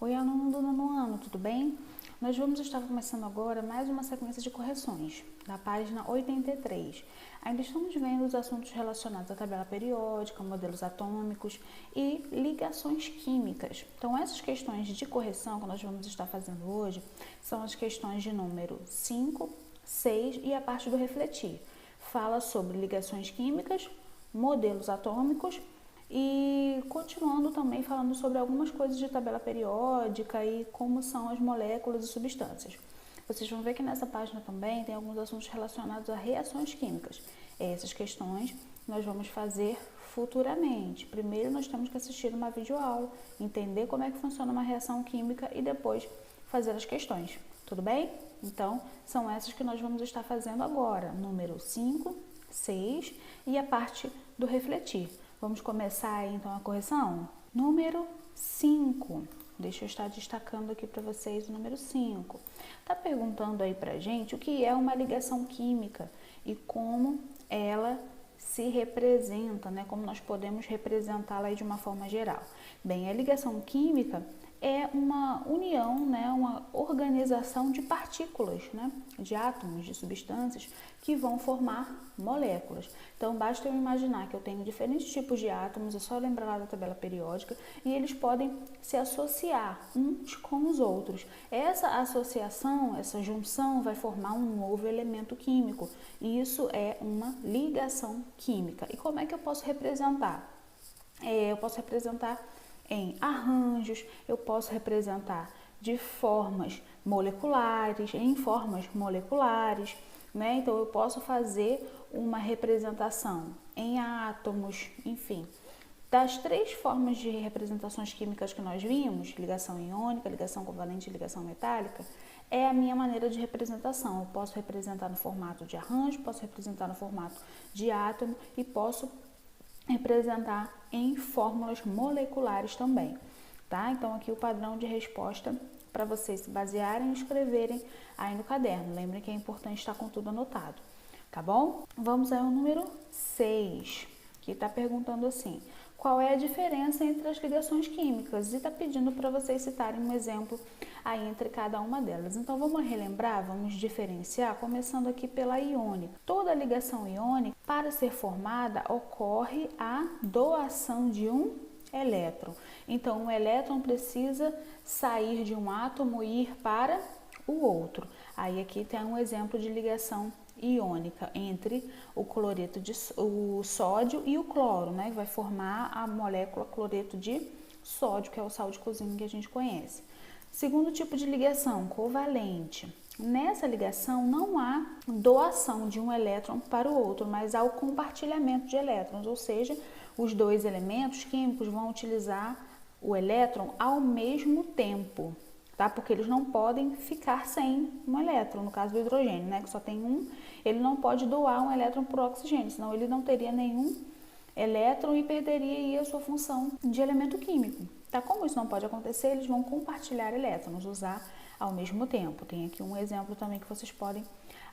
Oi, aluno do nono ano, tudo bem? Nós vamos estar começando agora mais uma sequência de correções, da página 83. Ainda estamos vendo os assuntos relacionados à tabela periódica, modelos atômicos e ligações químicas. Então, essas questões de correção que nós vamos estar fazendo hoje são as questões de número 5, 6 e a parte do refletir. Fala sobre ligações químicas, modelos atômicos e continuando também falando sobre algumas coisas de tabela periódica e como são as moléculas e substâncias. Vocês vão ver que nessa página também tem alguns assuntos relacionados a reações químicas. Essas questões nós vamos fazer futuramente. Primeiro nós temos que assistir uma videoaula, entender como é que funciona uma reação química e depois fazer as questões. Tudo bem? Então, são essas que nós vamos estar fazendo agora, número 5, 6 e a parte do refletir. Vamos começar aí, então a correção? Número 5. Deixa eu estar destacando aqui para vocês o número 5. Tá perguntando aí pra gente o que é uma ligação química e como ela se representa, né? Como nós podemos representá-la aí de uma forma geral. Bem, a ligação química é uma união, né, uma organização de partículas, né, de átomos, de substâncias que vão formar moléculas. Então, basta eu imaginar que eu tenho diferentes tipos de átomos, é só lembrar lá da tabela periódica, e eles podem se associar uns com os outros. Essa associação, essa junção vai formar um novo elemento químico, e isso é uma ligação química. E como é que eu posso representar? Eu posso representar em arranjos, eu posso representar de formas moleculares, em formas moleculares, né? Então eu posso fazer uma representação em átomos, enfim. Das três formas de representações químicas que nós vimos, ligação iônica, ligação covalente e ligação metálica, é a minha maneira de representação. Eu posso representar no formato de arranjo, posso representar no formato de átomo e posso representar em fórmulas moleculares também, tá? Então aqui o padrão de resposta para vocês se basearem e escreverem aí no caderno. Lembrem que é importante estar com tudo anotado, tá bom? Vamos aí ao número 6, que está perguntando assim: qual é a diferença entre as ligações químicas? E está pedindo para vocês citarem um exemplo aí entre cada uma delas. Então vamos relembrar, vamos diferenciar, começando aqui pela iônica. Toda ligação iônica, para ser formada, ocorre a doação de um elétron. Então um elétron precisa sair de um átomo e ir para o outro. Aí aqui tem um exemplo de ligação iônica entre o sódio e o cloro, né? Vai formar a molécula cloreto de sódio, que é o sal de cozinha que a gente conhece. Segundo tipo de ligação, covalente. Nessa ligação não há doação de um elétron para o outro, mas há o compartilhamento de elétrons, ou seja, os dois elementos químicos vão utilizar o elétron ao mesmo tempo, tá? Porque eles não podem ficar sem um elétron, no caso do hidrogênio, né, que só tem um, ele não pode doar um elétron para o oxigênio, senão ele não teria nenhum elétron e perderia aí a sua função de elemento químico. Tá? Como isso não pode acontecer, eles vão compartilhar elétrons, usar ao mesmo tempo. Tem aqui um exemplo também que vocês podem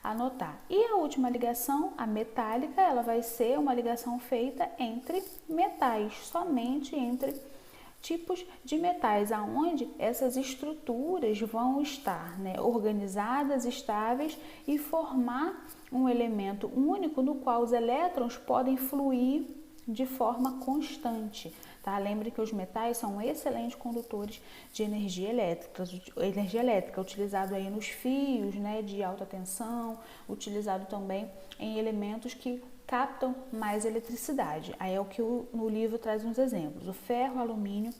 anotar. E a última ligação, a metálica, ela vai ser uma ligação feita entre metais, somente entre tipos de metais, aonde essas estruturas vão estar, né, organizadas, estáveis e formar um elemento único no qual os elétrons podem fluir de forma constante, tá? Lembre que os metais são excelentes condutores de energia elétrica utilizado aí nos fios, né, de alta tensão, utilizado também em elementos que captam mais eletricidade. Aí é o que no livro traz uns exemplos: o ferro, o alumínio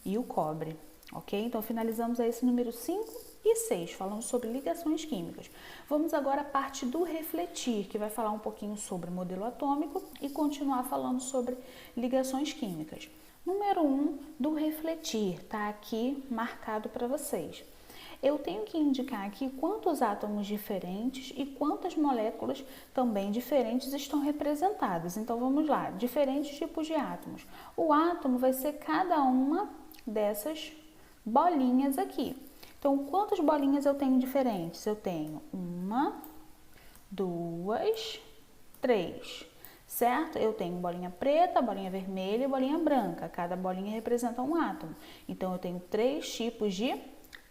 e o cobre, ok? Então finalizamos aí esse número 5 e 6, falando sobre ligações químicas. Vamos agora à parte do refletir, que vai falar um pouquinho sobre modelo atômico e continuar falando sobre ligações químicas. Número 1 do refletir, tá aqui marcado para vocês. Eu tenho que indicar aqui quantos átomos diferentes e quantas moléculas também diferentes estão representadas. Então vamos lá, diferentes tipos de átomos. O átomo vai ser cada uma dessas bolinhas aqui. Então, quantas bolinhas eu tenho diferentes? Eu tenho 1, 2, 3. certo? Eu tenho bolinha preta, bolinha vermelha e bolinha branca. Cada bolinha representa um átomo. Então, eu tenho 3 tipos de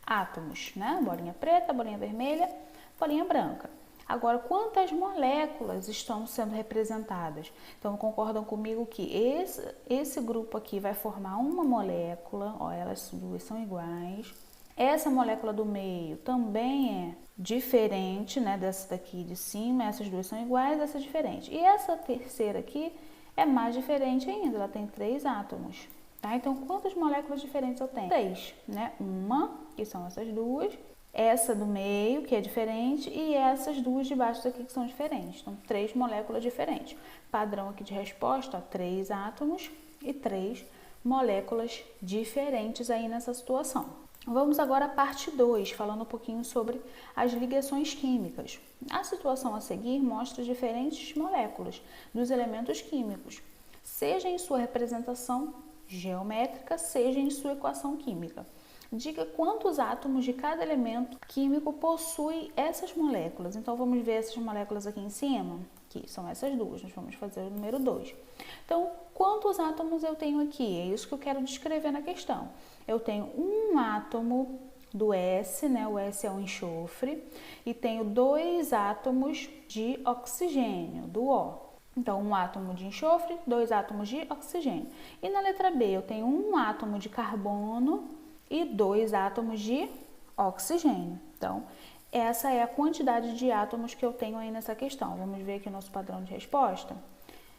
átomos, né? Bolinha preta, bolinha vermelha, bolinha branca. Agora, quantas moléculas estão sendo representadas? Então, concordam comigo que esse grupo aqui vai formar uma molécula, ó, elas duas são iguais. Essa molécula do meio também é diferente, né, dessa daqui de cima, essas duas são iguais, essa é diferente. E essa terceira aqui é mais diferente ainda, ela tem 3 átomos, tá? Então, quantas moléculas diferentes eu tenho? 3, né? Uma, que são essas duas, essa do meio, que é diferente, e essas duas de baixo daqui que são diferentes. Então, 3 moléculas diferentes. Padrão aqui de resposta, ó, 3 átomos e 3 moléculas diferentes aí nessa situação. Vamos agora à parte 2, falando um pouquinho sobre as ligações químicas. A situação a seguir mostra diferentes moléculas dos elementos químicos, seja em sua representação geométrica, seja em sua equação química. Diga quantos átomos de cada elemento químico possui essas moléculas. Então, vamos ver essas moléculas aqui em cima, que são essas duas. Nós vamos fazer o número 2. Então, quantos átomos eu tenho aqui? É isso que eu quero descrever na questão. Eu tenho um átomo do S, né? O S é o enxofre, e tenho 2 átomos de oxigênio, do O. Então, um átomo de enxofre, 2 átomos de oxigênio. E na letra B, eu tenho um átomo de carbono e 2 átomos de oxigênio. Então, essa é a quantidade de átomos que eu tenho aí nessa questão. Vamos ver aqui o nosso padrão de resposta.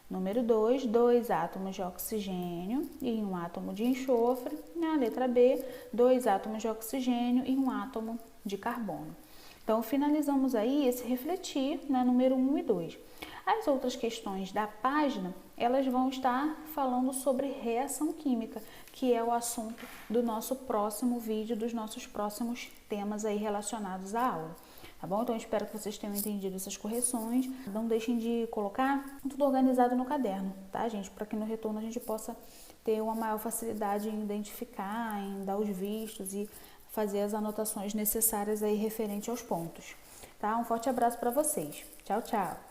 Número 2, 2 átomos de oxigênio e um átomo de enxofre. Na letra B, 2 átomos de oxigênio e um átomo de carbono. Então, finalizamos aí esse refletir, né, número 1 e 2. As outras questões da página, elas vão estar falando sobre reação química, que é o assunto do nosso próximo vídeo, dos nossos próximos temas aí relacionados à aula. Tá bom? Então, eu espero que vocês tenham entendido essas correções. Não deixem de colocar tudo organizado no caderno, tá, gente? Para que no retorno a gente possa ter uma maior facilidade em identificar, em dar os vistos e fazer as anotações necessárias aí referente aos pontos. Tá? Um forte abraço para vocês. Tchau, tchau!